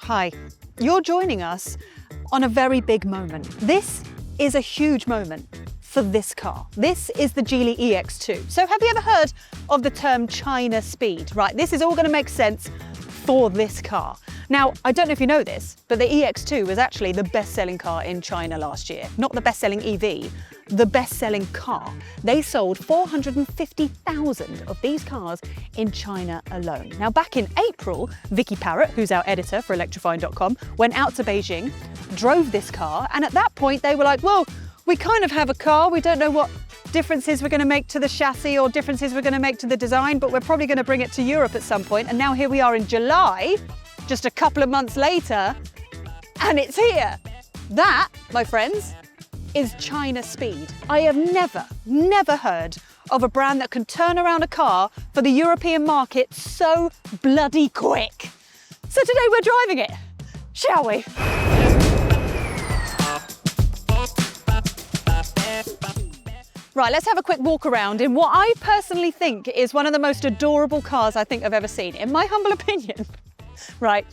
Hi, you're joining us on a very big moment. This is a huge moment for this car. This is the Geely EX2. So have you ever heard of the term China speed? Right, this is all going to make sense for this car. Now, I don't know if you know this, but the EX2 was actually the best-selling car in China last year. Not the best-selling EV, the best-selling car. They sold 450,000 of these cars in China alone. Now, back in April, Vicky Parrott, who's our editor for electrifying.com, went out to Beijing, drove this car, and at that point they were like, well, we kind of have a car, we don't know what differences we're going to make to the chassis or differences we're going to make to the design, but we're probably going to bring it to Europe at some point. And now here we are in July, just a couple of months later, and it's here. That, my friends, is China speed. I have never heard of a brand that can turn around a car for the European market so bloody quick. So today we're driving it, shall we? Right, let's have a quick walk around in what I personally think is one of the most adorable cars I think I've ever seen, in my humble opinion. Right,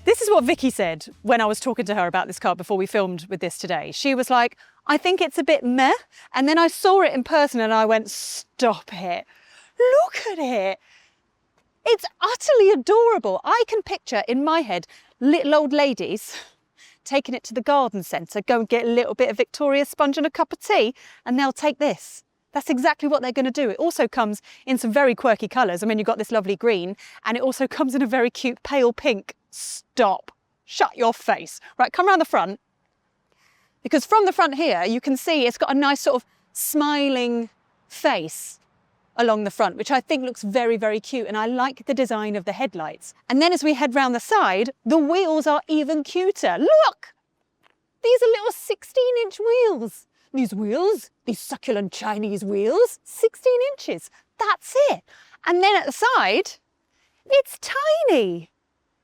this is what Vicky said when I was talking to her about this car before we filmed with this today. She was like, I think it's a bit meh. And then I saw it in person and I went, stop it. Look at it. It's utterly adorable. I can picture in my head little old ladies taking it to the garden centre, go and get a little bit of Victoria sponge and a cup of tea, and they'll take this. That's exactly what they're going to do. It also comes in some very quirky colours. I mean, you've got this lovely green, and it also comes in a very cute pale pink. Stop. Shut your face. Right, come around the front. Because from the front here, you can see it's got a nice sort of smiling face along the front, which I think looks very, very cute. And I like the design of the headlights. And then as we head round the side, the wheels are even cuter. Look! These are little 16-inch wheels. These wheels, these succulent Chinese wheels, 16 inches. That's it. And then at the side, it's tiny.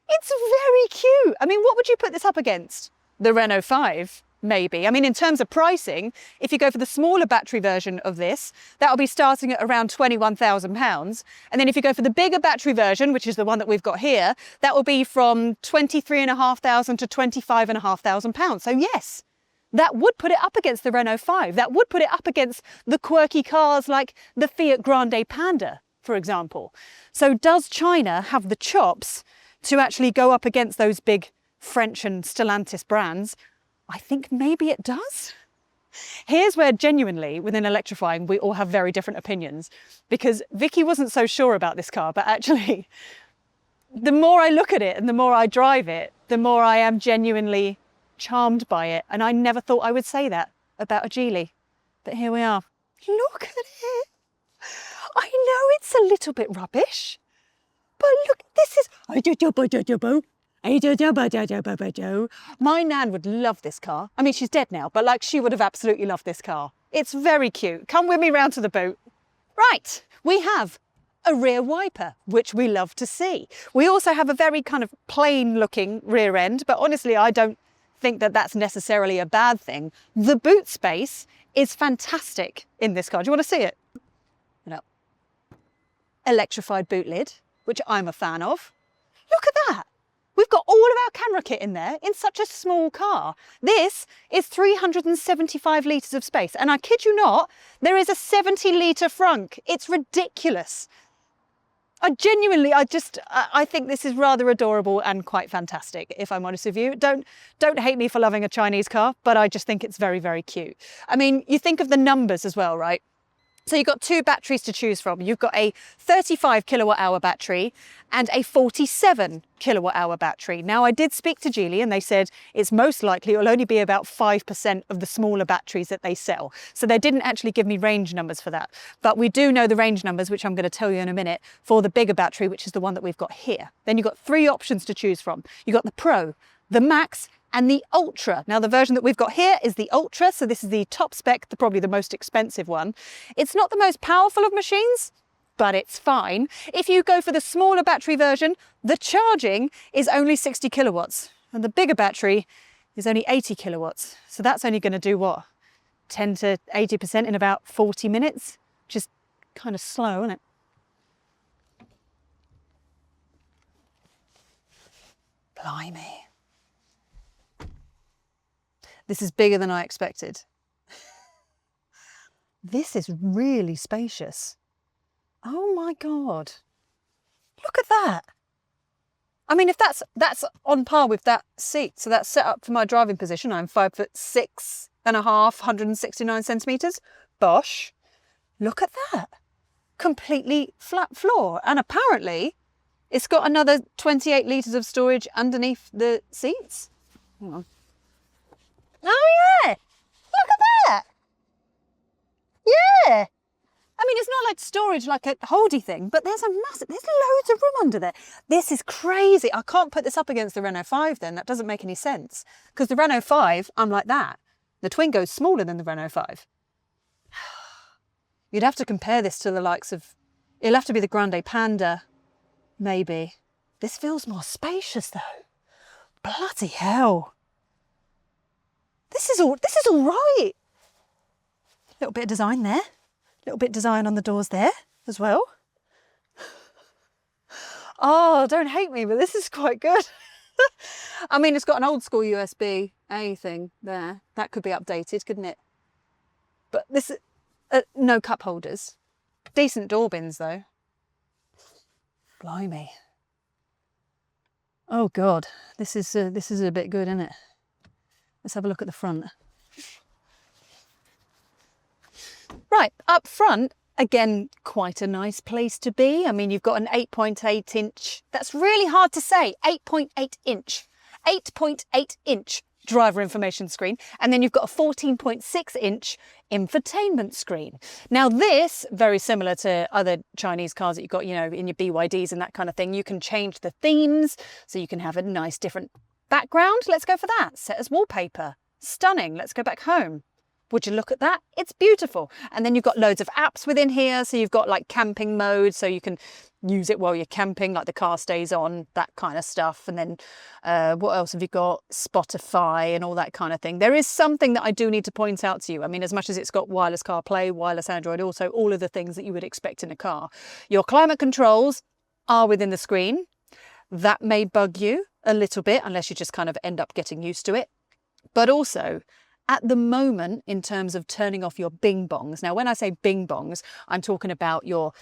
It's very cute. I mean, what would you put this up against? The Renault 5? Maybe. I mean, in terms of pricing, if you go for the smaller battery version of this, that'll be starting at around £21,000. And then if you go for the bigger battery version, which is the one that we've got here, that will be from £23,500 to £25,500. So yes, that would put it up against the Renault 5. That would put it up against the quirky cars like the Fiat Grande Panda, for example. So does China have the chops to actually go up against those big French and Stellantis brands? I think maybe it does. Here's where genuinely within electrifying we all have very different opinions, because Vicky wasn't so sure about this car, but actually the more I look at it and the more I drive it, the more I am genuinely charmed by it. And I never thought I would say that about a Geely, but here we are. Look at it. I know it's a little bit rubbish, but look, this is... My nan would love this car. I mean, she's dead now, but like she would have absolutely loved this car. It's very cute. Come with me round to the boot. Right, we have a rear wiper, which we love to see. We also have a very kind of plain looking rear end, but honestly, I don't think that that's necessarily a bad thing. The boot space is fantastic in this car. Do you want to see it? No. Electrified boot lid, which I'm a fan of. Look at that. We've got all of our camera kit in there in such a small car. This is 375 litres of space. And I kid you not, there is a 70-litre frunk. It's ridiculous. I think this is rather adorable and quite fantastic, if I'm honest with you. Don't hate me for loving a Chinese car, but I just think it's very, very cute. I mean, you think of the numbers as well, right? So you've got two batteries to choose from. You've got a 35 kilowatt hour battery and a 47 kilowatt hour battery. Now I did speak to Geely and they said it's most likely it'll only be about 5% of the smaller batteries that they sell. So they didn't actually give me range numbers for that. But we do know the range numbers, which I'm going to tell you in a minute, for the bigger battery, which is the one that we've got here. Then you've got three options to choose from. You've got the Pro, the Max, and the Ultra. Now the version that we've got here is the Ultra, so this is the top spec, probably the most expensive one. It's not the most powerful of machines, but it's fine. If you go for the smaller battery version, the charging is only 60 kilowatts, and the bigger battery is only 80 kilowatts. So that's only going to do what? 10 to 80% in about 40 minutes, which is kind of slow, isn't it? Blimey. This is bigger than I expected. This is really spacious. Oh my God. Look at that. I mean, if that's on par with that seat, so that's set up for my driving position. I'm 5'6.5", 169 centimetres. Bosh. Look at that. Completely flat floor. And apparently it's got another 28 litres of storage underneath the seats. Hang on. Oh yeah, look at that. Yeah. I mean, it's not like storage like a holdy thing, but there's loads of room under there. This is crazy. I can't put this up against the Renault 5 then. That doesn't make any sense. Because the Renault 5, I'm like that. The Twingo's smaller than the Renault 5. You'd have to compare this to the likes of, it'll have to be the Grande Panda, maybe. This feels more spacious though. Bloody hell. This is all right. A little bit of design there. A little bit of design on the doors there as well. Oh, don't hate me, but this is quite good. I mean, it's got an old school USB-A thing there. That could be updated, couldn't it? But this, no cup holders. Decent door bins though. Blimey. Oh God, this is a bit good, isn't it? Let's have a look at the front. Right, up front, again, quite a nice place to be. I mean, you've got an 8.8 inch, that's really hard to say, 8.8 inch driver information screen. And then you've got a 14.6 inch infotainment screen. Now this, very similar to other Chinese cars that you've got, you know, in your BYDs and that kind of thing, you can change the themes, so you can have a nice different background. Let's go for that. Set as wallpaper. Stunning. Let's go back home. Would you look at that? It's beautiful. And then you've got loads of apps within here. So you've got like camping mode, so you can use it while you're camping, like the car stays on, that kind of stuff. And then what else have you got? Spotify and all that kind of thing. There is something that I do need to point out to you. I mean, as much as it's got wireless CarPlay, wireless Android, also all of the things that you would expect in a car. Your climate controls are within the screen. That may bug you a little bit, unless you just kind of end up getting used to it. But also, at the moment, in terms of turning off your bing bongs. Now, when I say bing bongs, I'm talking about your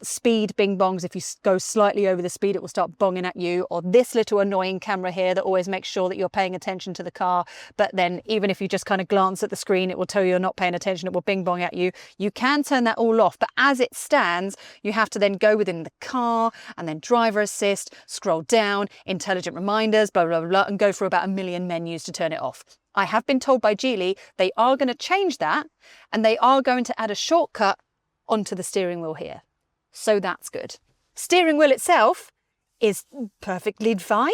speed bing bongs. If you go slightly over the speed, it will start bonging at you. Or this little annoying camera here that always makes sure that you're paying attention to the car. But then even if you just kind of glance at the screen, it will tell you you're not paying attention. It will bing bong at you. You can turn that all off. But as it stands, you have to then go within the car and then driver assist, scroll down, intelligent reminders, blah, blah, blah, blah, and go through about 1 million menus to turn it off. I have been told by Geely they are going to change that, and they are going to add a shortcut onto the steering wheel here. So that's good. Steering wheel itself is perfectly fine.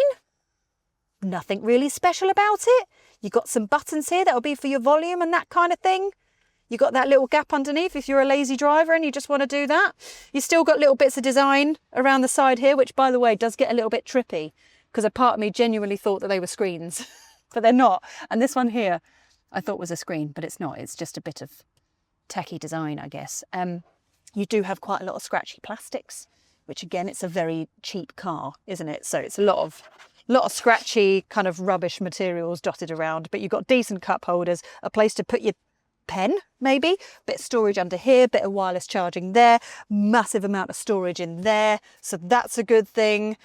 Nothing really special about it. You've got some buttons here that'll be for your volume and that kind of thing. You've got that little gap underneath if you're a lazy driver and you just want to do that. You've still got little bits of design around the side here, which, by the way, does get a little bit trippy, because a part of me genuinely thought that they were screens. But they're not. And this one here, I thought was a screen, but it's not. It's just a bit of techie design, I guess. You do have quite a lot of scratchy plastics, which again, it's a very cheap car, isn't it? So it's a lot of scratchy kind of rubbish materials dotted around, but you've got decent cup holders, a place to put your pen, maybe, bit of storage under here, bit of wireless charging there, massive amount of storage in there. So that's a good thing.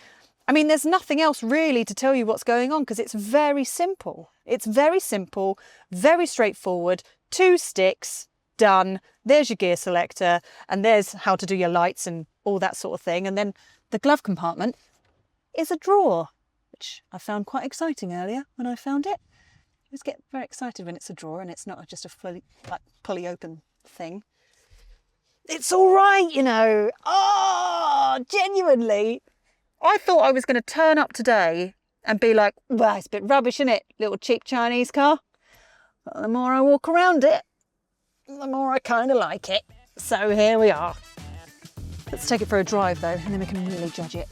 I mean, there's nothing else really to tell you what's going on, because it's very simple. It's very simple, very straightforward. 2 sticks, done. There's your gear selector, and there's how to do your lights and all that sort of thing. And then the glove compartment is a drawer, which I found quite exciting earlier when I found it. I always get very excited when it's a drawer and it's not just a fully, like, pulley open thing. It's all right, you know. Oh, genuinely. I thought I was going to turn up today and be like, well, it's a bit rubbish, isn't it? Little cheap Chinese car. But the more I walk around it, the more I kind of like it. So here we are. Let's take it for a drive though, and then we can really judge it.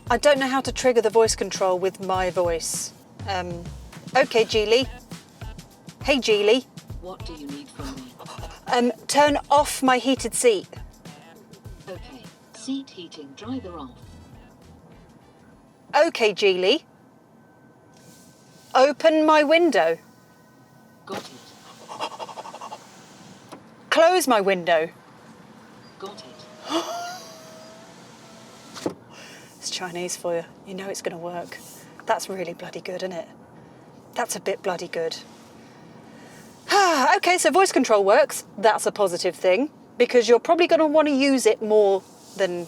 I don't know how to trigger the voice control with my voice. Okay, Geely. Hey, Geely. What do you need from me? Turn off my heated seat. Okay, Seat heating driver off. Okay, Geely. Open my window. Got it. Close my window. Got it. It's Chinese for you. You know it's going to work. That's really bloody good, isn't it? That's a bit bloody good. Okay, so voice control works. That's a positive thing because you're probably going to want to use it more than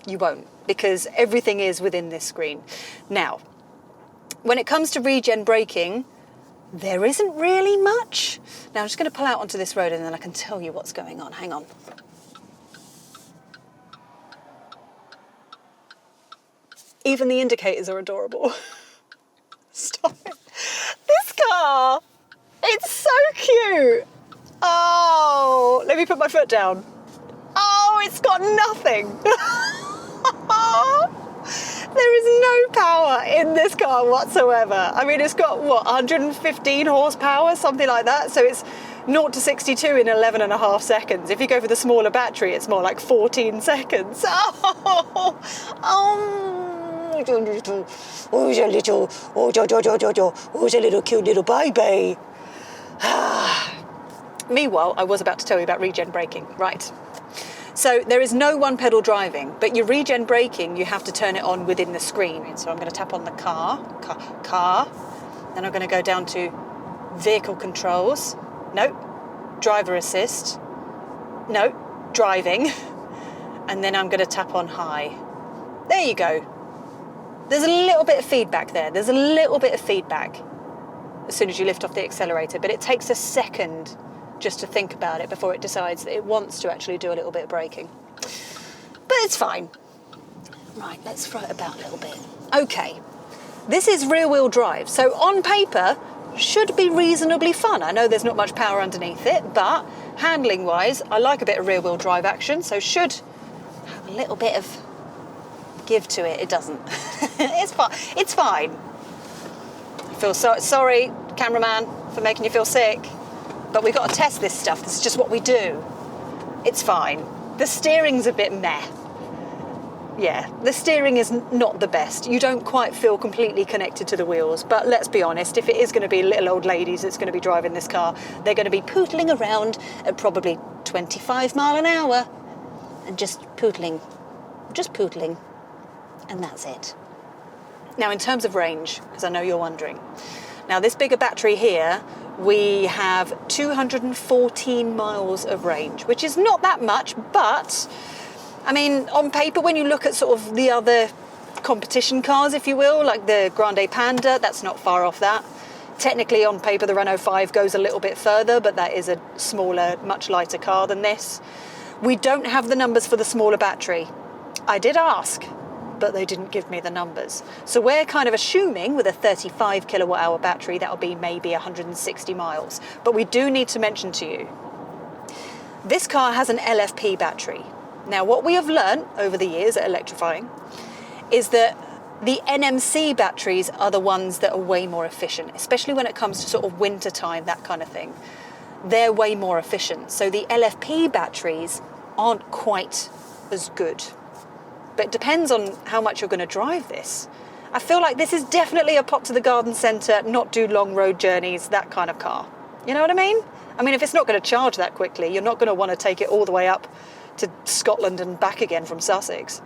you won't because everything is within this screen. Now, when it comes to regen braking, there isn't really much. Now, I'm just going to pull out onto this road and then I can tell you what's going on. Hang on. Even the indicators are adorable. Stop it. This car, it's so cute. Oh, let me put my foot down. Oh, it's got nothing. There is no power in this car whatsoever. I mean, it's got, what, 115 horsepower, something like that. So it's 0 to 62 in 11 and a half seconds. If you go for the smaller battery, it's more like 14 seconds. Oh, who's a little cute little baby. Meanwhile, I was about to tell you about regen braking. Right. So there is no one pedal driving, but your regen braking, you have to turn it on within the screen. So I'm going to tap on the car, then I'm going to go down to vehicle controls. Nope. Driver assist. Nope. Driving. And then I'm going to tap on high. There you go. There's a little bit of feedback there. There's a little bit of feedback as soon as you lift off the accelerator, but it takes a second just to think about it before it decides that it wants to actually do a little bit of braking. But it's fine. Right, let's throw it about a little bit. Okay, this is rear-wheel drive, so on paper, should be reasonably fun. I know there's not much power underneath it, but handling-wise, I like a bit of rear-wheel drive action, so should have a little bit of give to it. It doesn't. It's fine. It's fine. I feel sorry, cameraman, for making you feel sick. But we've got to test this stuff. This is just what we do. It's fine. The steering's a bit meh. Yeah, the steering is not the best. You don't quite feel completely connected to the wheels. But let's be honest, if it is going to be little old ladies that's going to be driving this car, they're going to be pootling around at probably 25 mile an hour and just pootling. And that's it. Now, in terms of range, because I know you're wondering. Now, this bigger battery here, we have 214 miles of range, which is not that much, but, I mean, on paper, when you look at sort of the other competition cars, if you will, like the Grande Panda, that's not far off that. Technically, on paper, the Renault 5 goes a little bit further, but that is a smaller, much lighter car than this. We don't have the numbers for the smaller battery. I did ask, but they didn't give me the numbers. So we're kind of assuming with a 35 kilowatt hour battery, that'll be maybe 160 miles. But we do need to mention to you, this car has an LFP battery. Now, what we have learned over the years at electrifying is that the NMC batteries are the ones that are way more efficient, especially when it comes to sort of winter time, that kind of thing. They're way more efficient. So the LFP batteries aren't quite as good. But it depends on how much you're going to drive this. I feel like this is definitely a pop to the garden centre, not do long road journeys, that kind of car. You know what I mean? I mean, if it's not going to charge that quickly, you're not going to want to take it all the way up to Scotland and back again from Sussex.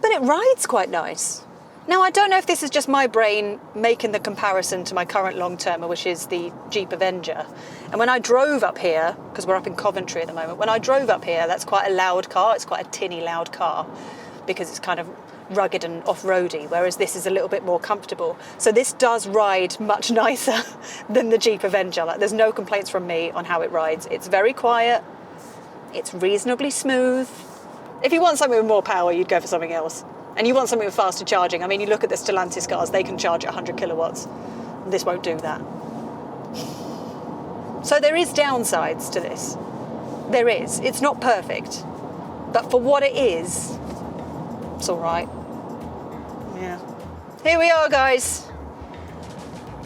But it rides quite nice. Now, I don't know if this is just my brain making the comparison to my current long-termer, which is the Jeep Avenger. And when I drove up here, because we're up in Coventry at the moment, when I drove up here, that's quite a loud car. It's quite a tinny, loud car, because it's kind of rugged and off-roady, whereas this is a little bit more comfortable. So this does ride much nicer than the Jeep Avenger. Like, there's no complaints from me on how it rides. It's very quiet. It's reasonably smooth. If you want something with more power, you'd go for something else. And you want something with faster charging. I mean, you look at the Stellantis cars, they can charge at 100 kilowatts. This won't do that. So there is downsides to this. There is. It's not perfect. But for what it is, it's all right. Yeah. Here we are, guys.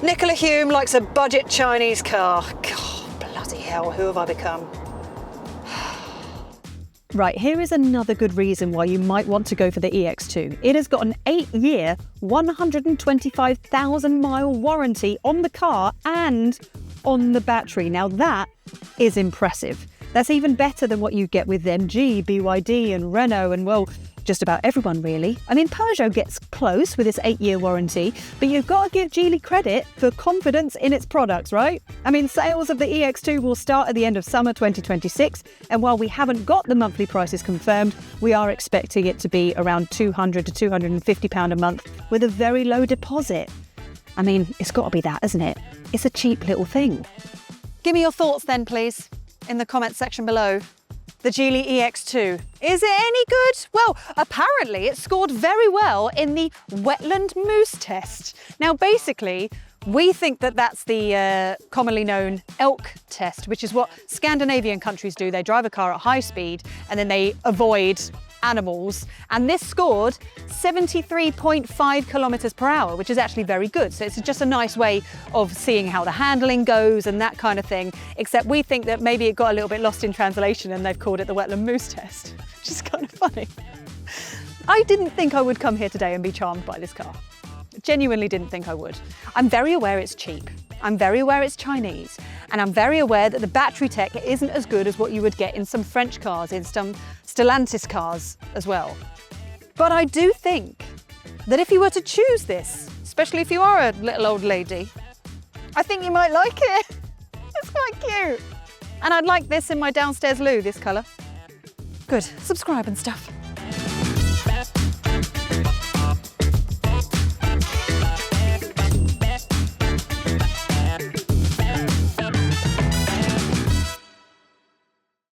Nicola Hume likes a budget Chinese car. God, bloody hell, who have I become? Right, here is another good reason why you might want to go for the EX2. It has got an 8-year, 125,000 mile warranty on the car and on the battery. Now that is impressive. That's even better than what you get with MG, BYD and Renault and, well, just about everyone really. I mean, Peugeot gets close with its 8-year warranty, but you've got to give Geely credit for confidence in its products, right? I mean, sales of the EX2 will start at the end of summer 2026, and while we haven't got the monthly prices confirmed, we are expecting it to be around £200 to £250 a month with a very low deposit. I mean, it's got to be that, isn't it? It's a cheap little thing. Give me your thoughts then, please, in the comments section below. The Geely EX2. Is it any good? Well, apparently it scored very well in the wetland moose test. Now, basically, we think that that's the commonly known elk test, which is what Scandinavian countries do. They drive a car at high speed and then they avoid animals. And this scored 73.5 kilometers per hour, which is actually very good. So it's just a nice way of seeing how the handling goes and that kind of thing. Except we think that maybe it got a little bit lost in translation and they've called it the wetland moose test, which is kind of funny. I didn't think I would come here today and be charmed by this car. Genuinely didn't think I would. I'm very aware it's cheap. I'm very aware it's Chinese, and I'm very aware that the battery tech isn't as good as what you would get in some French cars, in some Stellantis cars as well. But I do think that if you were to choose this, especially if you are a little old lady, I think you might like it. It's quite cute. And I'd like this in my downstairs loo, this colour. Good, subscribe and stuff.